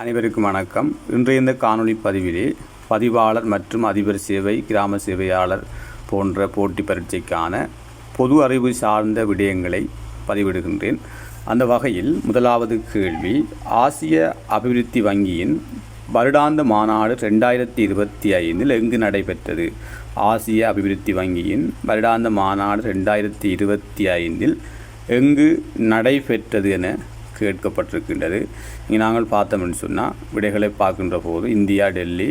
அனைவருக்கும் வணக்கம். இன்றைய இந்த காணொளி பதிவிலே பதிவாளர் மற்றும் அதிபர் சேவை, கிராம சேவையாளர் போன்ற போட்டி பரீட்சைக்கான பொது அறிவு சார்ந்த விடயங்களை பதிவிடுகின்றேன். அந்த வகையில் முதலாவது கேள்வி, ஆசிய அபிவிருத்தி வங்கியின் வருடாந்த மாநாடு 2025 எங்கு நடைபெற்றது? ஆசிய அபிவிருத்தி வங்கியின் வருடாந்த மாநாடு 2025 எங்கு நடைபெற்றது என கேட்கப்பட்டிருக்கின்றது. இங்கே நாங்கள் பார்த்தோம்னு சொன்னால் விடைகளை பார்க்கின்ற போது இந்தியா டெல்லி,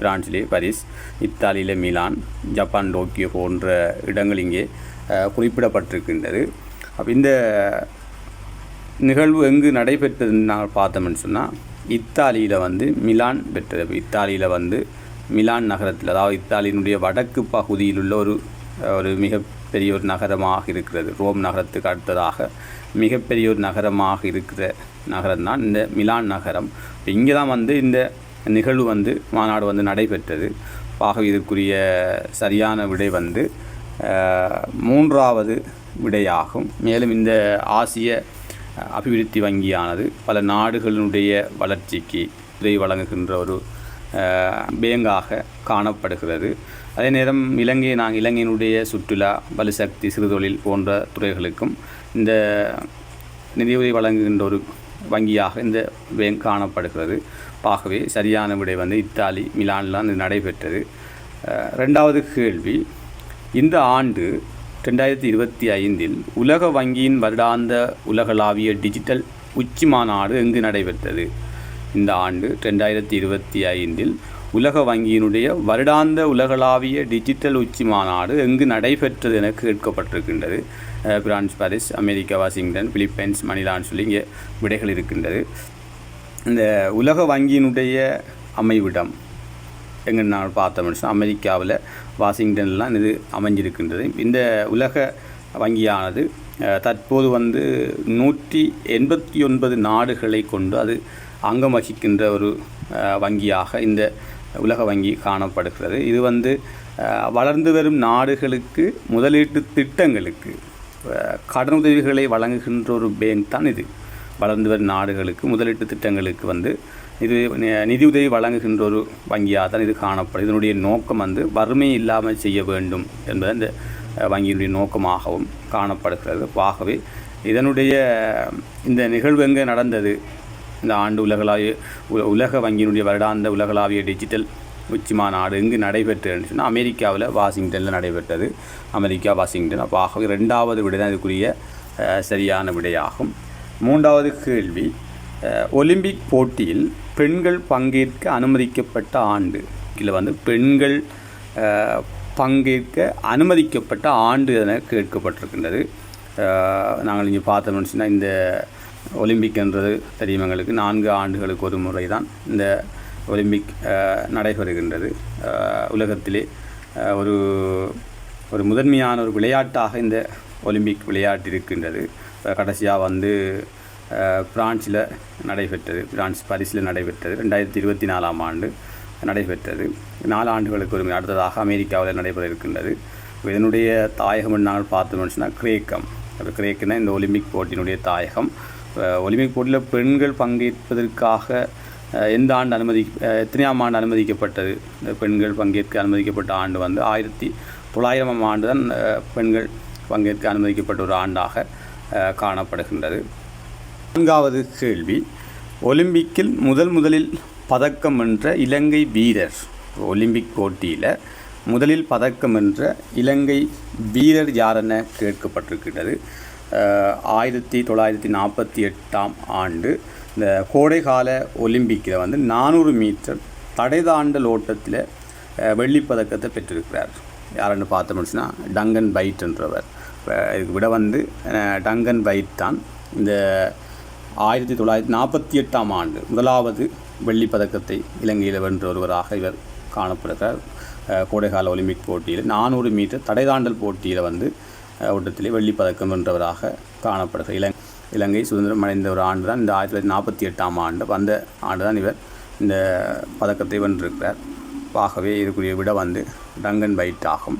பிரான்சிலே பாரிஸ், இத்தாலியில் மிலான், ஜப்பான் டோக்கியோ போன்ற இடங்கள் இங்கே குறிப்பிடப்பட்டிருக்கின்றது. அப்போ இந்த நிகழ்வு எங்கு நடைபெற்றதுன்னு நாங்கள் பார்த்தோம்னு சொன்னால் இத்தாலியில் மிலான் பெற்றது. இத்தாலியில் மிலான் நகரத்தில், அதாவது இத்தாலியினுடைய வடக்கு பகுதியில் உள்ள ஒரு மிகப்பெரிய ஒரு நகரமாக இருக்கிறது. ரோம் நகரத்துக்கு அடுத்ததாக மிகப்பெரிய ஒரு நகரமாக இருக்கிற நகரம்தான் இந்த மிலான் நகரம். இங்கே தான் இந்த நிகழ்வு மாநாடு நடைபெற்றது. ஆகவே இதற்குரிய சரியான விடை மூன்றாவது விடையாகும். மேலும் இந்த ஆசிய அபிவிருத்தி வங்கியானது பல நாடுகளினுடைய வளர்ச்சிக்கு உதவி வழங்குகின்ற ஒரு பேங்காக காணப்படுகிறது. அதே நேரம் இலங்கையினுடைய சுற்றுலா, பலுசக்தி, சிறுதொழில் போன்ற துறைகளுக்கும் இந்த நிதியுதவி வழங்குகின்ற ஒரு வங்கியாக இந்த பேங்க் காணப்படுகிறது. ஆகவே சரியான விடை இத்தாலி மிலான்லாம் இது நடைபெற்றது. ரெண்டாவது கேள்வி, இந்த ஆண்டு 2025 உலக வங்கியின் வருடாந்த உலகளாவிய டிஜிட்டல் உச்சி மாநாடு எங்கு நடைபெற்றது? இந்த ஆண்டு 2025 உலக வங்கியினுடைய வருடாந்த உலகளாவிய டிஜிட்டல் உச்சி மாநாடு எங்கு நடைபெற்றது என கேட்கப்பட்டிருக்கின்றது. France, Paris, America, Washington, Philippines, மணிலான்னு சொல்லி இங்கே விடைகள் இருக்கின்றது. இந்த உலக வங்கியினுடைய அமைவிடம் எங்கே நான் பார்த்தோம்னு அமெரிக்காவில் வாஷிங்டன்லாம் இது அமைஞ்சிருக்கின்றது. இந்த உலக வங்கியானது தற்போது 189 நாடுகளை கொண்டு அது அங்கம் வகிக்கின்ற ஒரு வங்கியாக இந்த உலக வங்கி காணப்படுகிறது. இது வளர்ந்து வரும் நாடுகளுக்கு முதலீட்டு திட்டங்களுக்கு கடனுதவிகளை வழங்குகின்ற ஒரு பேங்க் தான் இது. வளர்ந்து வரும் நாடுகளுக்கு முதலீட்டு திட்டங்களுக்கு இது நிதியுதவி வழங்குகின்ற ஒரு வங்கியாக தான் இது காணப்படுது. இதனுடைய நோக்கம் வறுமை இல்லாமல் செய்ய வேண்டும் என்பது இந்த வங்கியினுடைய நோக்கமாகவும் காணப்படுகிறது. ஆகவே இதனுடைய இந்த நிகழ்வு எங்கே நடந்தது? இந்த ஆண்டு உலக வங்கியினுடைய வருடாந்த உலகளாவிய டிஜிட்டல் உச்சி மாநாடு எங்கு நடைபெற்றதுன்னு சொன்னால் அமெரிக்காவில் வாஷிங்டனில் நடைபெற்றது. America, Washington. அப்போ ஆகவே ரெண்டாவது விடை தான் இதுக்குரிய சரியான விடையாகும். மூன்றாவது கேள்வி, ஒலிம்பிக் போட்டியில் பெண்கள் பங்கேற்க அனுமதிக்கப்பட்ட ஆண்டு. இதில் பெண்கள் பங்கேற்க அனுமதிக்கப்பட்ட ஆண்டு என கேட்கப்பட்டிருக்கின்றது. நாங்கள் இங்கே பார்த்தோம்னு சொன்னால் இந்த ஒலிம்பிக் என்றது தெரியும் எங்களுக்கு. 4 ஆண்டுகளுக்கு ஒரு முறை தான் இந்த ஒலிம்பிக் நடைபெறுகின்றது. உலகத்திலே ஒரு முதன்மையான ஒரு விளையாட்டாக இந்த ஒலிம்பிக் விளையாட்டு இருக்கின்றது. கடைசியாக பிரான்சில் நடைபெற்றது. பாரிஸில் நடைபெற்றது. 2024 ஆண்டு நடைபெற்றது. 4 ஆண்டுகளுக்கு ஒரு முறை. அடுத்ததாக அமெரிக்காவில் நடைபெற இருக்கின்றது. இதனுடைய தாயகம் நாங்கள் பார்த்தோம்னு சொன்னால் கிரேக்கம். கிரேக்குன்னா இந்த ஒலிம்பிக் போட்டியினுடைய தாயகம். ஒலிம்பிக் போட்டியில் பெண்கள் பங்கேற்பதற்காக எந்த ஆண்டு எத்தனையாம் ஆண்டு அனுமதிக்கப்பட்டது? இந்த பெண்கள் பங்கேற்க அனுமதிக்கப்பட்ட ஆண்டு 1900 ஆண்டு தான் பெண்கள் பங்கேற்க அனுமதிக்கப்பட்ட ஒரு ஆண்டாக காணப்படுகின்றது. 4வது கேள்வி, ஒலிம்பிக்கில் முதலில் பதக்கம் வென்ற இலங்கை வீரர். ஒலிம்பிக் போட்டியில் முதலில் பதக்கம் வென்ற இலங்கை வீரர் யார் என கேட்கப்பட்டிருக்கின்றது. 1948 ஆண்டு இந்த கோடைகால ஒலிம்பிக்கில் 400 மீட்டர் தடை தாண்டல் ஓட்டத்தில் வெள்ளிப்பதக்கத்தை பெற்றிருக்கிறார். யாருன்னு பார்த்தோம்னா டங்கன் பைட் என்றவர். இதுக்கு விட டங்கன் பைட் தான் இந்த 1948 ஆண்டு முதலாவது வெள்ளிப்பதக்கத்தை இலங்கையில் வென்ற ஒருவராக இவர் காணப்படுகிறார். கோடைகால ஒலிம்பிக் போட்டியில் 400 மீட்டர் தடை தாண்டல் போட்டியில் ஓட்டத்திலே வெள்ளிப்பதக்கம் வென்றவராக காணப்படுகிறார். இலங்கை சுதந்திரம் அடைந்த ஒரு ஆண்டு தான் இந்த 1948 ஆண்டு. அந்த ஆண்டு தான் இவர் இந்த பதக்கத்தை வென்றிருக்கிறார். ஆகவே இதுக்குரிய விட டங்கன் பைட் ஆகும்.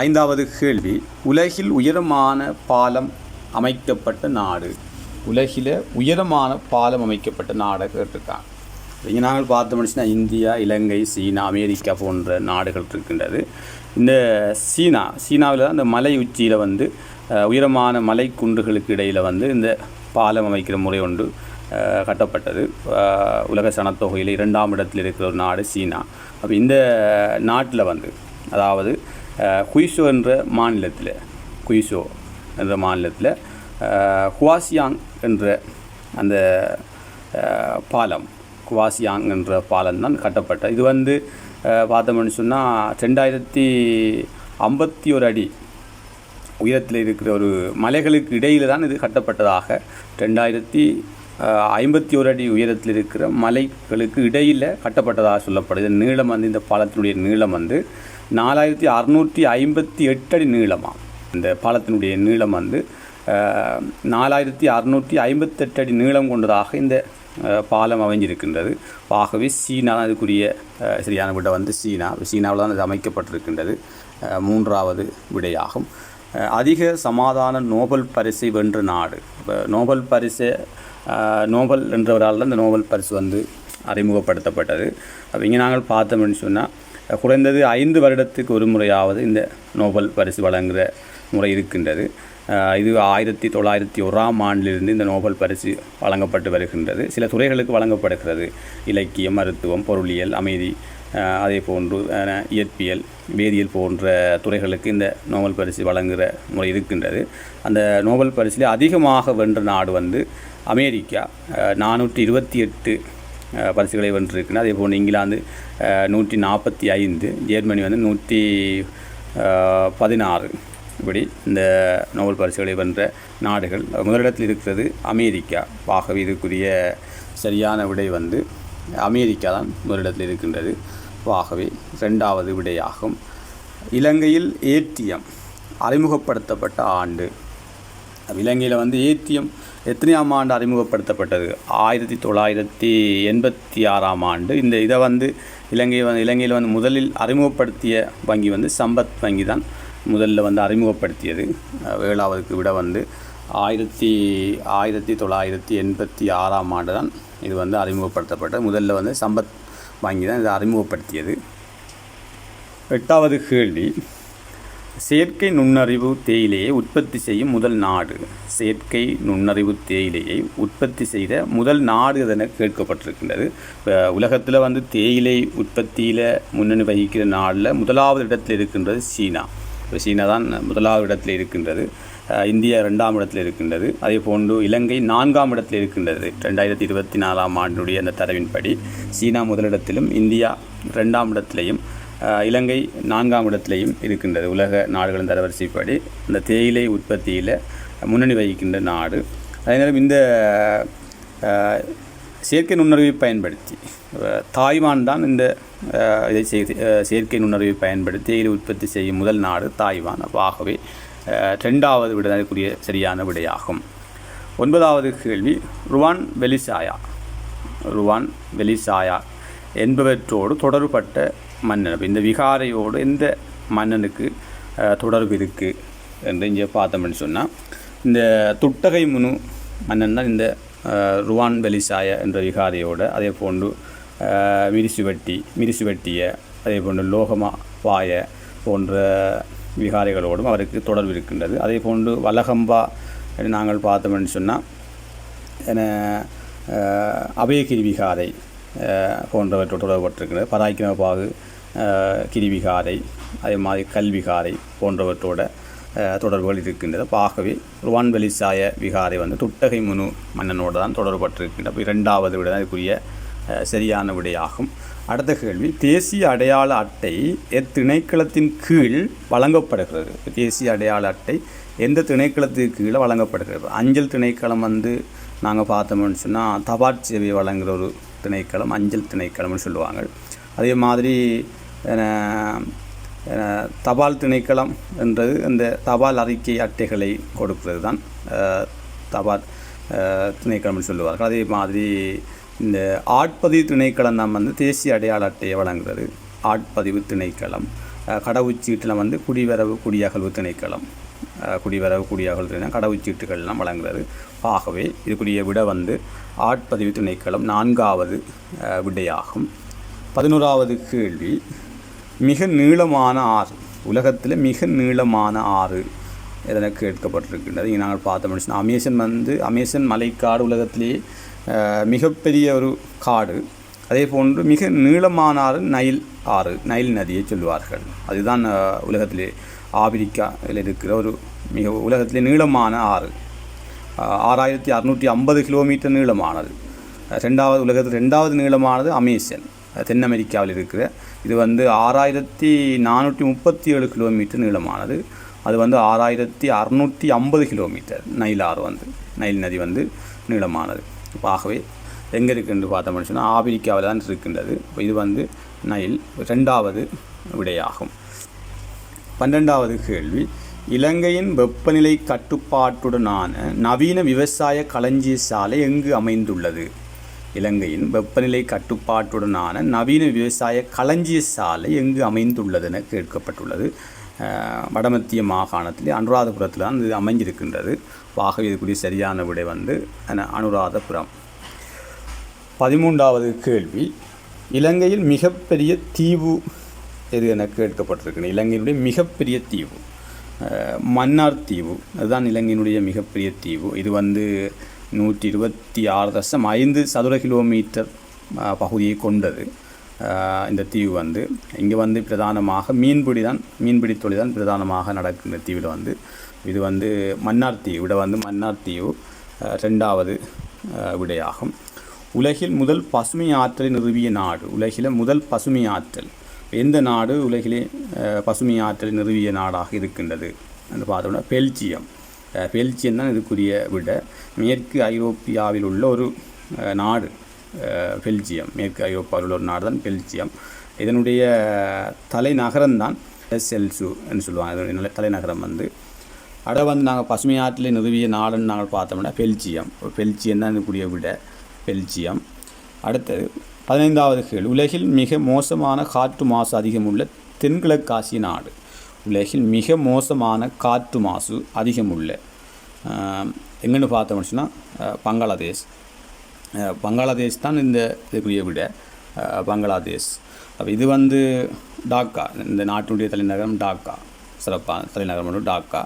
5வது கேள்வி, உலகில் உயரமான பாலம் அமைக்கப்பட்ட நாடு. உலகில் உயரமான பாலம் அமைக்கப்பட்ட நாடை கேட்டிருக்காங்க. இங்கே நாங்கள் பார்த்தோம்னா இந்தியா, இலங்கை, சீனா, அமெரிக்கா போன்ற நாடுகள் இருக்கின்றது. இந்த சீனாவில் தான் இந்த மலை உச்சியில் வந்து உயரமான மலை குன்றுகளுக்கு இடையில் வந்து இந்த பாலம் அமைக்கிற முறை ஒன்று கட்டப்பட்டது. உலக சனத்தொகையில் 2ஆம் இடத்தில் இருக்கிற ஒரு நாடு சீனா. அப்போ இந்த நாட்டில் வந்து அதாவது குயிசோ என்ற மாநிலத்தில் குவாசியாங் என்ற அந்த பாலம் என்ற பாலம் தான் கட்டப்பட்டது. இது வந்து பார்த்தோம்னு சொன்னால் 2051 அடி உயரத்தில் இருக்கிற ஒரு மலைகளுக்கு இடையில் தான் இது கட்டப்பட்டதாக 2051 அடி உயரத்தில் இருக்கிற மலைகளுக்கு இடையில் கட்டப்பட்டதாக சொல்லப்படுது. நீளம் வந்து இந்த பாலத்தினுடைய நீளம் வந்து 4658 அடி நீளமாக. இந்த பாலத்தினுடைய நீளம் வந்து 4658 அடி நீளம் கொண்டதாக இந்த பாலம் அமைஞ்சிருக்கின்றது. ஆகவே சீனா தான் இதுக்குரிய சரியான விடை வந்து சீனாவில் தான் இது அமைக்கப்பட்டிருக்கின்றது. 3வது விடையாகும். அதிக சமாதான நோபல் பரிசை வென்ற நாடு. இப்போ நோபல் என்றவரால் தான் இந்த நோபல் பரிசு வந்து அறிமுகப்படுத்தப்பட்டது. அப்போ இங்கே நாங்கள் பார்த்தோம்னு சொன்னால் குறைந்தது 5 வருடத்துக்கு ஒரு முறையாவது இந்த நோபல் பரிசு வழங்குகிற முறை இருக்கின்றது. இது 1901ஆம் ஆண்டிலிருந்து இந்த நோபல் பரிசு வழங்கப்பட்டு வருகின்றது. சில துறைகளுக்கு வழங்கப்படுகிறது. இலக்கியம், மருத்துவம், பொருளியல், அமைதி, அதே போன்று இயற்பியல், வேதியியல் போன்ற துறைகளுக்கு இந்த நோபல் பரிசு வழங்குகிற முறை இருக்கின்றது. அந்த நோபல் பரிசிலே அதிகமாக வென்ற நாடு வந்து அமெரிக்கா 428 பரிசுகளை வென்றிருக்கின்றன. அதே போன்று இங்கிலாந்து 145, ஜெர்மனி வந்து 116. இப்படி இந்த நோபல் பரிசுகளை வென்ற நாடுகள். முதலிடத்தில் இருக்கிறது அமெரிக்கா. ஆகவே இதுக்குரிய சரியான விடை வந்து அமெரிக்கா தான் முதலிடத்தில் இருக்கின்றது. ஆகவே 2வது விடையாகும். இலங்கையில் ஏடிஎம் அறிமுகப்படுத்தப்பட்ட ஆண்டு. இலங்கையில் வந்து ஏடிஎம் எத்தனையாம் ஆண்டு அறிமுகப்படுத்தப்பட்டது? 1986ஆம் ஆண்டு. இதை வந்து இலங்கையில் வந்து முதலில் அறிமுகப்படுத்திய வங்கி வந்து சம்பத் வங்கி தான் முதல்ல வந்து அறிமுகப்படுத்தியது. 7வது விட வந்து 1986ஆம் ஆண்டு தான் இது வந்து அறிமுகப்படுத்தப்பட்டது. முதல்ல வந்து சம்பத் வங்கி தான் இதை அறிமுகப்படுத்தியது. 8வது கேள்வி, செயற்கை நுண்ணறிவு தேயிலையை உற்பத்தி செய்யும் முதல் நாடு. செயற்கை நுண்ணறிவு தேயிலையை உற்பத்தி செய்த முதல் நாடு என கேட்கப்பட்டிருக்கின்றது. இப்போ உலகத்தில் வந்து தேயிலை உற்பத்தியில் முன்னணி வகிக்கிற நாடில் முதலாவது இடத்தில் இருக்கின்றது சீனா. இப்போ சீனா தான் முதலாவது இடத்தில் இருக்கின்றது. இந்தியா 2ஆம் இடத்தில் இருக்கின்றது. அதே போன்று இலங்கை 4ஆம் இடத்தில் இருக்கின்றது. 2024ஆம் ஆண்டினுடைய அந்த தரவின்படி சீனா முதலிடத்திலும் இந்தியா 2ஆம் இடத்திலையும் இலங்கை 4ஆம் இடத்திலையும் இருக்கின்றது. உலக நாடுகளின் தரவரிசைப்படி இந்த தேயிலை உற்பத்தியில் முன்னணி வகிக்கின்ற நாடு. அதே நேரம் இந்த செயற்கை நுண்ணறிவை பயன்படுத்தி தாய்வான் தான் இந்த இதை செயற்கை நுண்ணறிவை பயன்படுத்தி தேயிலை உற்பத்தி செய்யும் முதல் நாடு தாய்வான். ஆகவே 2வது விடைக்குரிய சரியான விடையாகும். 9வது கேள்வி, ருவான் வெலிசாயா என்பவற்றோடு தொடர்பட்ட மன்னன். இந்த விகாரையோடு எந்த மன்னனுக்கு தொடர்பு இருக்குது என்று இங்கே பார்த்தோம்னு சொன்னால் இந்த துட்டகை முனு மன்னன் தான் இந்த ருவான் வெலிசாய என்ற விகாரையோடு, அதே போன்று மிரிசுவட்டிய, அதே போன்று லோகமா வாய போன்ற விகாரைகளோடும் அவருக்கு தொடர்பு இருக்கின்றது. அதே போன்று வலகம்பா நாங்கள் பார்த்தோம்னு சொன்னால் அபயகிரி விகாரை போன்றவற்றோடு தொடர்பட்டிருக்கிறது. பராக்கிரமபாகு கிரிவிகாரை, அதே மாதிரி கல்விகாரை போன்றவற்றோட தொடர்புகள் இருக்கின்றது. ஆகவே ருவான் வெலிசாய விகாரை வந்து துட்டகை முனு மன்னனோடு தான் தொடர்பட்டிருக்கின்றது. 2வது விட இதுக்குரிய சரியான விடையாகும். அடுத்த கேள்வி, தேசிய அடையாள அட்டை எத்திணைக்களத்தின் கீழ் வழங்கப்படுகிறது? தேசிய அடையாள அட்டை எந்த திணைக்களத்துக்கு கீழே வழங்கப்படுகிறது? அஞ்சல் திணைக்களம் வந்து நாங்கள் பார்த்தோம்னு சொன்னால் தபால் சேவை வழங்குகிற ஒரு திணைக்களம் அஞ்சல் திணைக்களம்னு சொல்லுவாங்க. அதே மாதிரி தபால் திணைக்களம் என்றது அந்த தபால் அறிக்கை அட்டைகளை கொடுக்கிறது தான் தபால் திணைக்களம்னு சொல்லுவார்கள். அதே மாதிரி இந்த ஆட்பதிவு திணைக்களம் தான் வந்து தேசிய அடையாள அட்டையை வழங்குகிறது. ஆட்பதிவு திணைக்களம். கடவுச்சீட்டில் வந்து குடிவரவு குடியகல்வு திணைக்களம் குடிவரவு குடியாகல் கடவுச்சீட்டுகள்லாம் வழங்குகிறது. ஆகவே இதுக்குரிய விட வந்து ஆட்பதிவு திணைக்களம் 4வது விடையாகும். 11வது கேள்வி, மிக நீளமான ஆறு, உலகத்தில் மிக நீளமான ஆறு எதனை கேட்கப்பட்டிருக்கின்றது. இங்கே நாங்கள் பார்த்தோம் அமேசன் மலைக்காடு உலகத்திலேயே மிகப்பெரிய ஒரு காடு. அதே போன்று மிக நீளமான ஆறு நைல் நதியை சொல்வார்கள். அதுதான் உலகத்திலே ஆப்பிரிக்காவில் இருக்கிற ஒரு உலகத்திலே நீளமான ஆறு. 6650 கிலோமீட்டர் நீளமானது. உலகத்தில் 2வது நீளமானது அமேசன், தென் அமெரிக்காவில் இருக்கிற. இது வந்து 6437 கிலோமீட்டர் நீளமானது. அது வந்து 6650 கிலோமீட்டர் நைல் நதி வந்து நீளமானது. ஆகவே எங்கே இருக்குன்னு பார்த்தோம்னு சொன்னால் ஆப்பிரிக்காவில் தான் இருக்கின்றது. இது வந்து நைல் 2வது விடையாகும். 12வது கேள்வி, இலங்கையின் வெப்பநிலை கட்டுப்பாட்டுடனான நவீன விவசாய களஞ்சிய சாலை எங்கு அமைந்துள்ளது? இலங்கையின் வெப்பநிலை கட்டுப்பாட்டுடனான நவீன விவசாய களஞ்சிய சாலை எங்கு அமைந்துள்ளது என கேட்கப்பட்டுள்ளது. வடமத்திய மாகாணத்திலே அனுராதபுரத்தில் தான் இது அமைஞ்சிருக்கின்றது. ஆகவே இதுக்குரிய சரியான விடை வந்து அனுராதபுரம். 13வது கேள்வி, இலங்கையில் மிகப்பெரிய தீவு எது என கேட்கப்பட்டிருக்கிறது. இலங்கையினுடைய மிகப்பெரிய தீவு மன்னார் தீவு. அதுதான் இலங்கையினுடைய மிகப்பெரிய தீவு. இது வந்து 126.5 சதுர கிலோமீட்டர் பகுதியை கொண்டது. இந்த தீவு வந்து இங்கே வந்து பிரதானமாக மீன்பிடி தொழில் தான் பிரதானமாக நடக்கின்ற தீவில் வந்து இது வந்து மன்னார் தீவு. மன்னார் தீவு 2வது விடையாகும். உலகில் முதல் பசுமை ஆற்றலை நிறுவிய நாடு. உலகில் முதல் பசுமை ஆற்றல் எந்த நாடு உலகிலே பசுமை ஆற்றலை நிறுவிய நாடாக இருக்கின்றது என்று பார்த்தோம்னா பெல்ஜியம் தான் இதுக்குரிய விட. மேற்கு ஐரோப்பியாவில் உள்ள ஒரு நாடு பெல்ஜியம். மேற்கு ஐரோப்பாவில் உள்ள ஒரு நாடு தான் பெல்ஜியம். இதனுடைய தலைநகரம்தான் செல்சு என்று சொல்லுவாங்க. இதனுடைய தலைநகரம் வந்து நாங்கள் பசுமை ஆற்றலை நிறுவிய நாடுன்னு நாங்கள் பார்த்தோம்னா பெல்ஜியம் தான் இதுக்குரிய விட பெல்ஜியம். அடுத்தது 15வது கேள்வி, உலகில் மிக மோசமான காற்று மாசு அதிகமுள்ள தென்கிழக்காசிய நாடு. உலகில் மிக மோசமான காற்று மாசு அதிகமுள்ள எங்கன்னு பார்த்தோம்னு சொன்னால் பங்களாதேஷ் தான் இதுக்குரிய விட பங்களாதேஷ். அப்போ இது வந்து டாக்கா, இந்த நாட்டினுடைய தலைநகரம் டாக்கா. சிறப்பான தலைநகரம் டாக்கா.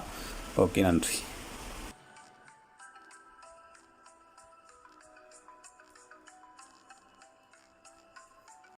ஓகே, நன்றி.